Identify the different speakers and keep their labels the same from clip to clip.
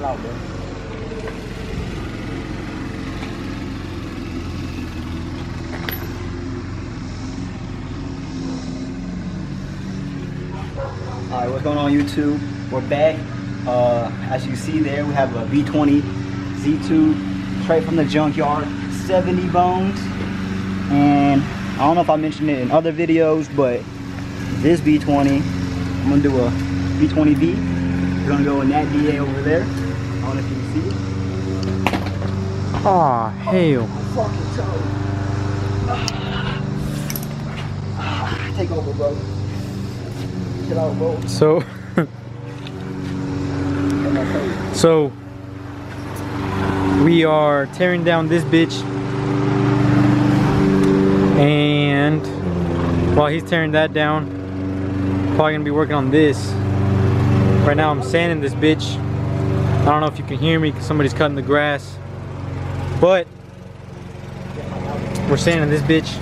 Speaker 1: chill out, bro. Alright, what's going on YouTube? We're back. As you see there, we have a B20 Z2 straight from the junkyard, 70 bones. And I don't know if I mentioned it in other videos, but this B20, I'm gonna do a B20V. We're gonna go in that DA over there. I don't know if you can see it.
Speaker 2: Aw, hell.
Speaker 1: Fucking toe. Take over, bro. Chill out, bro.
Speaker 2: So we are tearing down this bitch, and while he's tearing that down, probably gonna be working on this. Right now I'm sanding this bitch. I don't know if you can hear me because somebody's cutting the grass, but we're sanding this bitch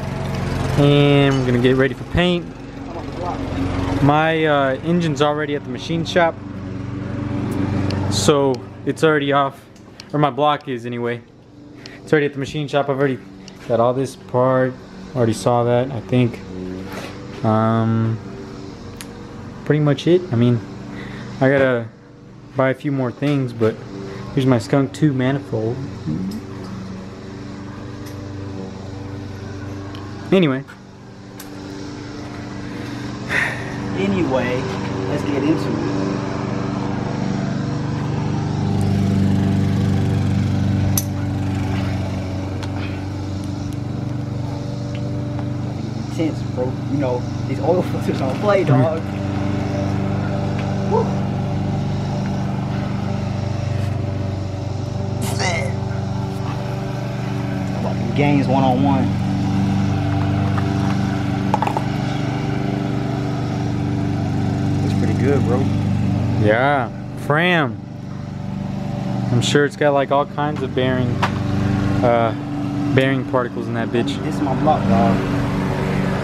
Speaker 2: and we're gonna get ready for paint. My engine's already at the machine shop, so it's already off, or my block is anyway. It's already at the machine shop. I've already got all this part, already saw that, I think. Pretty much it. I mean, I gotta buy a few more things, but here's my Skunk 2 manifold. Anyway,
Speaker 1: let's get into it. Intense, bro. You know, these oil filters don't play, dog. Woo. Fucking games one-on-one. Good, bro.
Speaker 2: yeah, Fram. I'm sure it's got like all kinds of bearing particles in that bitch.
Speaker 1: This is my block, dog.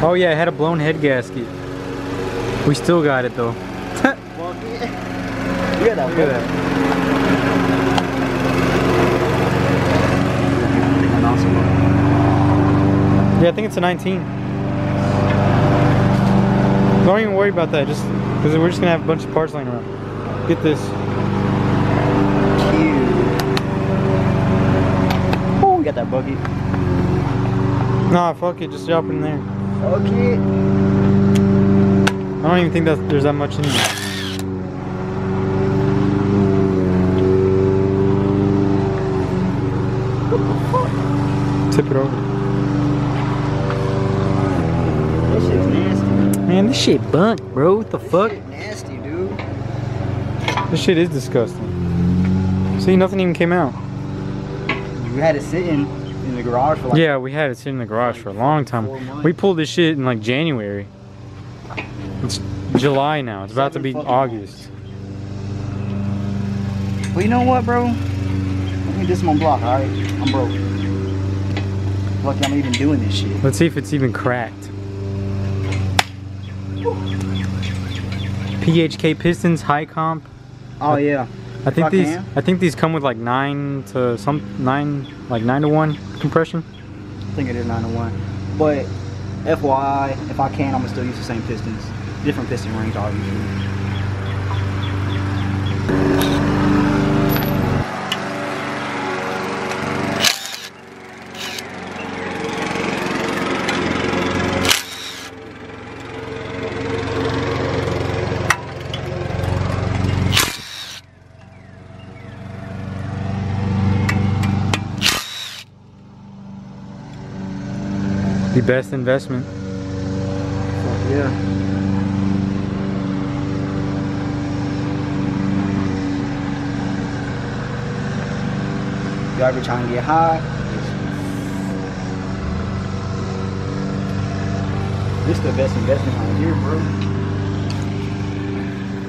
Speaker 2: Oh yeah, it had a blown head gasket. We still got it though.
Speaker 1: Well, yeah. Look at that.
Speaker 2: Look at that. Yeah, I think it's a 19. Don't even worry about that. Just because we're just gonna have a bunch of parts laying around. Get this.
Speaker 1: Cute. Oh, we got that bucket.
Speaker 2: Nah, fuck it. Just drop it in there.
Speaker 1: Okay.
Speaker 2: I don't even think that there's that much in there. Tip it over.
Speaker 1: This shit's nasty.
Speaker 2: Man, this shit bunk, bro. What the fuck?
Speaker 1: This shit nasty, dude.
Speaker 2: This shit is disgusting. See, nothing even came out.
Speaker 1: You had it sitting in the garage for like...
Speaker 2: Yeah, we had it sitting in the garage for a long time. We pulled this shit in like January. It's July now. It's about to be August.
Speaker 1: Well, you know what, bro? Let me do some on block, alright? I'm broke. Lucky I'm even doing this shit.
Speaker 2: Let's see if it's even cracked. PHK pistons, high comp.
Speaker 1: Oh yeah.
Speaker 2: I think these come with like 9 to 1 compression.
Speaker 1: I think it is 9 to 1. But FYI, if I can, I'm gonna still use the same pistons. Different piston rings, obviously.
Speaker 2: The best investment.
Speaker 1: Fuck yeah. You ever trying to get high? This is the best investment out here, bro.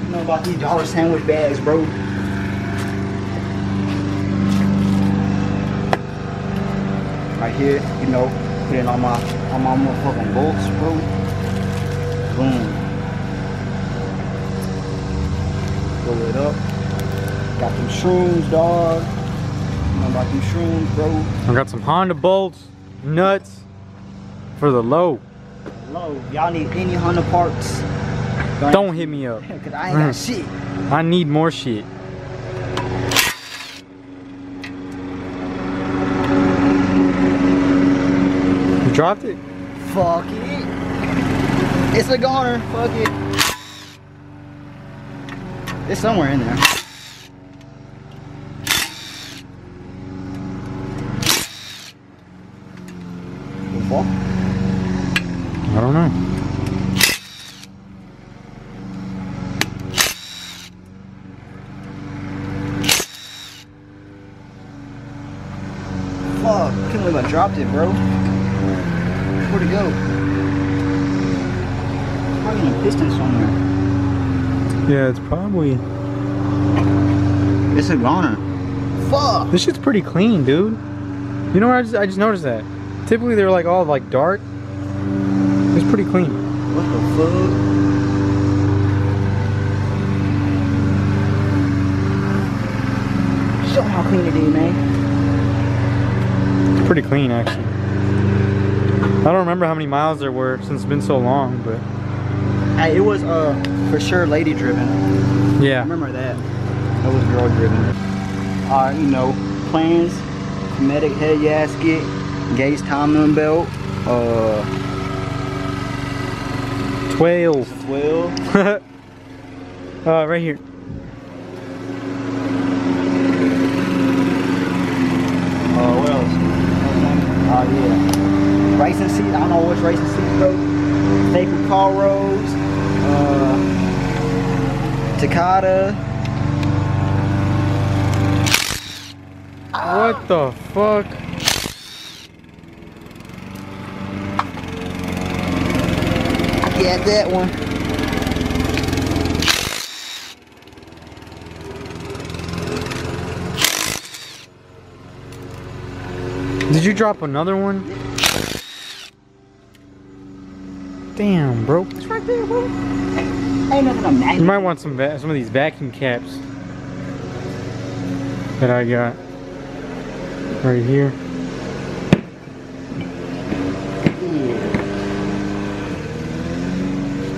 Speaker 1: You know about these dollar sandwich bags, bro. Right here, you know, put it on my motherfucking bolts, bro. Boom. Blow it up. Got them shrooms, dog. You know about them shrooms, bro.
Speaker 2: I got some Honda bolts, nuts for the low.
Speaker 1: Low. Y'all need any Honda parts?
Speaker 2: Don't hit me up.
Speaker 1: Cause I ain't got shit.
Speaker 2: I need more shit. You dropped it?
Speaker 1: Fuck it. It's a goner. Fuck it. It's somewhere in there. What?
Speaker 2: I don't know.
Speaker 1: Fuck, can't believe I dropped it, bro. Where'd it go? Probably in a piston somewhere.
Speaker 2: Yeah, it's probably...
Speaker 1: It's a goner. Fuck!
Speaker 2: This shit's pretty clean, dude. You know what? I just noticed that. Typically they're like all like dark. It's pretty clean.
Speaker 1: What the fuck? Show me how clean it is, man.
Speaker 2: It's pretty clean, actually. I don't remember how many miles there were since it's been so long, but...
Speaker 1: Hey, it was for sure lady driven.
Speaker 2: Yeah.
Speaker 1: I remember that. That was girl driven. You know, plans, Cometic head gasket, gauge timing belt,
Speaker 2: 12.
Speaker 1: 12.
Speaker 2: Right here.
Speaker 1: What else? Yeah. Racing seat. I don't know which racing seat, bro. Staple car rolls. Takata.
Speaker 2: What the fuck?
Speaker 1: Yeah, that one.
Speaker 2: Did you drop another one? Damn, bro.
Speaker 1: It's right there, bro. Ain't nothing a magnet.
Speaker 2: You might want some of these vacuum caps that I got right here.
Speaker 1: Yeah.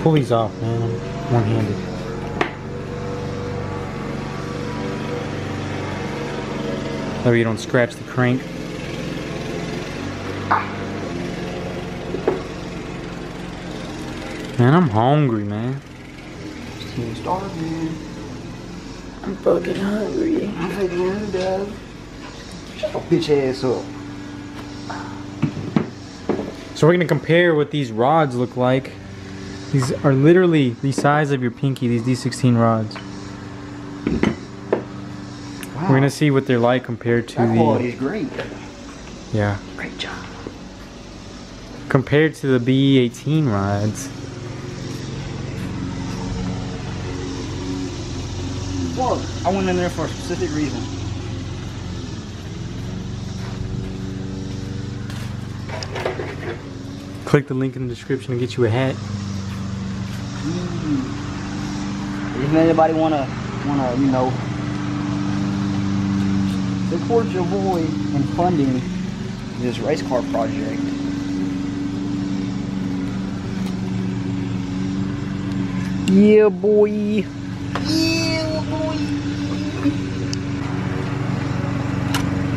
Speaker 2: Pull these off, man. I'm one-handed. That way you don't scratch the crank. Man, I'm hungry, man.
Speaker 1: Still starving.
Speaker 2: I'm fucking hungry.
Speaker 1: I'm fucking hungry, dog. Shut your bitch ass up.
Speaker 2: So we're gonna compare what these rods look like. These are literally the size of your pinky, these D16 rods.
Speaker 1: Wow.
Speaker 2: We're gonna see what they're like compared to
Speaker 1: That quality is great.
Speaker 2: Yeah.
Speaker 1: Great job.
Speaker 2: Compared to the B18 rods.
Speaker 1: Well, I went in there for a specific reason.
Speaker 2: Click the link in the description to get you a hat.
Speaker 1: If anybody wanna, you know, support your boy in funding this race car project. Yeah, boy. Yeah, boy.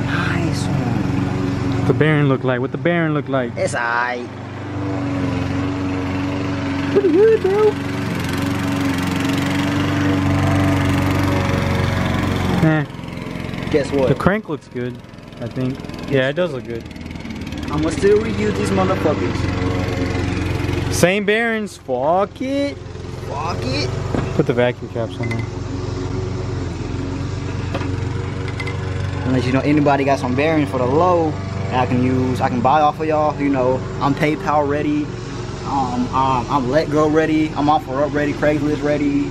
Speaker 1: Nice one.
Speaker 2: What the Baron look like? What the Baron look like?
Speaker 1: It's alright. Pretty good, bro. Guess what?
Speaker 2: The crank looks good, I think. Yeah, it does look good.
Speaker 1: I'ma still reuse these motherfuckers.
Speaker 2: Same bearings. Fuck it.
Speaker 1: Fuck it.
Speaker 2: Put the vacuum caps on there.
Speaker 1: Unless you know anybody got some bearings for the low that I can use, I can buy off of y'all. You know, I'm PayPal ready. I'm Let Go ready. I'm OfferUp ready. Craigslist ready.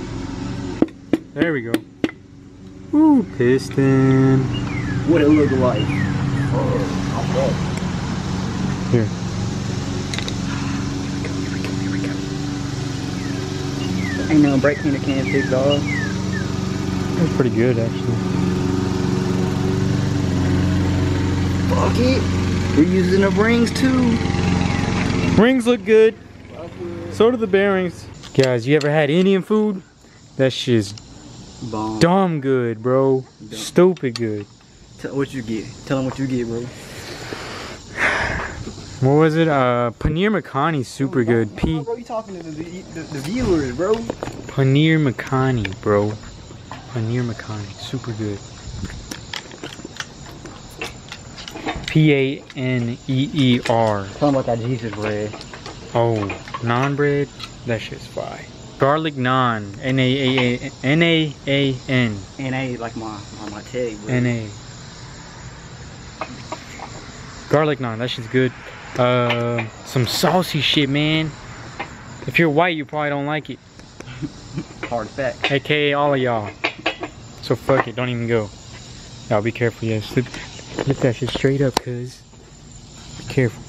Speaker 2: There we go. Ooh, piston.
Speaker 1: What it look like?
Speaker 2: Here.
Speaker 1: Ain't no brake cleaner can pick, dog.
Speaker 2: That's pretty good, actually.
Speaker 1: Fuck it. We're using the rings too.
Speaker 2: Rings look good. So do the bearings. Guys, you ever had Indian food? That shit's
Speaker 1: bomb.
Speaker 2: dumb good, bro.
Speaker 1: Dumb.
Speaker 2: Stupid good.
Speaker 1: Tell what you get. Tell them what you get, bro.
Speaker 2: What was it? Paneer Makhani, super good.
Speaker 1: Bro, you talking to the viewers, bro.
Speaker 2: Paneer Makhani, bro. Paneer Makhani, super good. Paneer.
Speaker 1: Tell them about that Jesus bread.
Speaker 2: Oh, naan bread? That shit's fire. Garlic naan. N-A-A-N.
Speaker 1: N-A like my tag, bro.
Speaker 2: N-A. Garlic naan, that shit's good. Some saucy shit, man. If you're white, you probably don't like it.
Speaker 1: Hard fact.
Speaker 2: AKA all of y'all. So fuck it, don't even go. Y'all be careful, yeah. Lift that shit straight up, cuz. Be careful.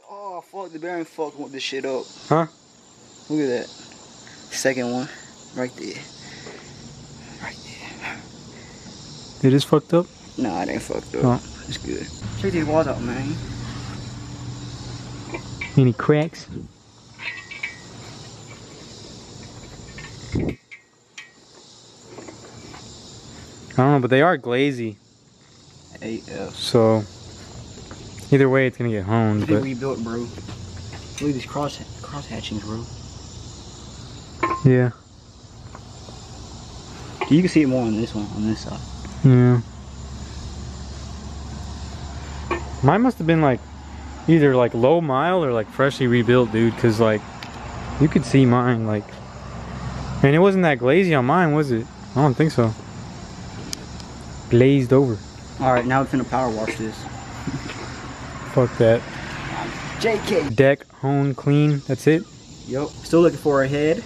Speaker 1: Oh fuck, the bearing fucking with this shit up.
Speaker 2: Huh?
Speaker 1: Look at that. Second one. Right there. Right there.
Speaker 2: It is fucked up?
Speaker 1: Nah, it ain't fucked up.
Speaker 2: Oh.
Speaker 1: It's good. Check these walls out, man.
Speaker 2: Any cracks? I don't know, but they are glazy.
Speaker 1: AF.
Speaker 2: So, either way, it's gonna get honed.
Speaker 1: They
Speaker 2: But
Speaker 1: rebuilt, bro. Look at these cross hatchings, bro.
Speaker 2: yeah,
Speaker 1: You can see it more on this one, on this side.
Speaker 2: yeah. Mine must have been like either like low mile or like freshly rebuilt, dude. Cause like you could see mine, like, and it wasn't that glazy on mine, was it? I don't think so. Glazed over.
Speaker 1: All right, now we're finna power wash this.
Speaker 2: Fuck that.
Speaker 1: JK.
Speaker 2: Deck, hone, clean. That's it.
Speaker 1: Yup. Still looking for a head.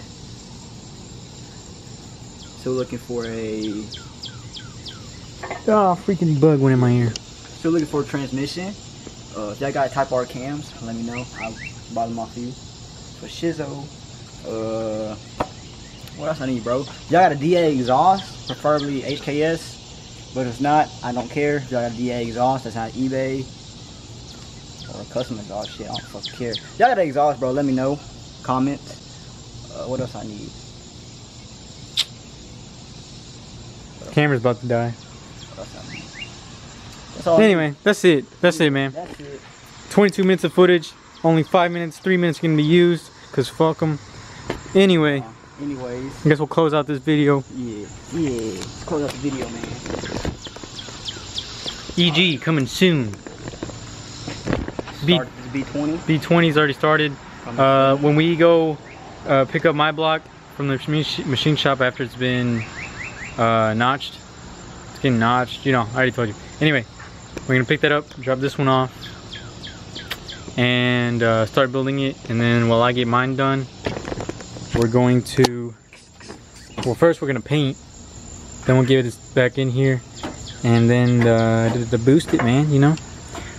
Speaker 1: Still looking for a.
Speaker 2: Oh, freaking bug went in my ear.
Speaker 1: Still looking for a transmission. If y'all got Type R cams, let me know. I'll buy them off of you. For Shizzo. What else I need, bro? Y'all got a DA exhaust, preferably HKS. But if not, I don't care. If y'all got a DA exhaust, that's on eBay. Or a custom exhaust, shit, I don't fucking care. Y'all got an exhaust, bro, let me know. Comment. What else I need?
Speaker 2: Camera's about to die.
Speaker 1: What else I need? That's all.
Speaker 2: Anyway, that's it. That's it, man.
Speaker 1: That's it.
Speaker 2: 22 minutes of footage. Only 5 minutes, 3 minutes gonna be used. Cause fuck them. Anyway.
Speaker 1: Anyways.
Speaker 2: I guess we'll close out this video.
Speaker 1: Yeah. Let's close out the video, man.
Speaker 2: EG coming soon.
Speaker 1: Start the B20.
Speaker 2: B20's already started. When we go pick up my block from the machine shop after it's been notched. It's getting notched, you know, I already told you. Anyway, we're gonna pick that up, drop this one off, and start building it. And then while I get mine done, we're going to, well, first we're gonna paint, then we'll get it back in here, and then to boost it, man, you know.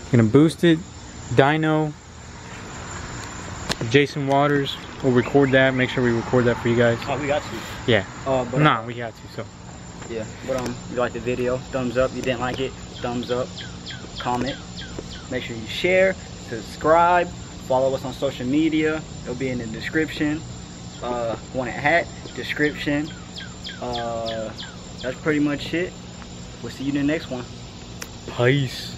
Speaker 2: We're gonna boost it, dyno, Jason Waters, we'll record that, make sure we record that for you guys.
Speaker 1: Oh, we got to.
Speaker 2: Yeah. Nah, we got to, so.
Speaker 1: Yeah, but you like the video, thumbs up. You didn't like it, thumbs up, comment. Make sure you share, subscribe, follow us on social media. It'll be in the description. Want a hat, description. That's pretty much it. We'll see you in the next one.
Speaker 2: Peace.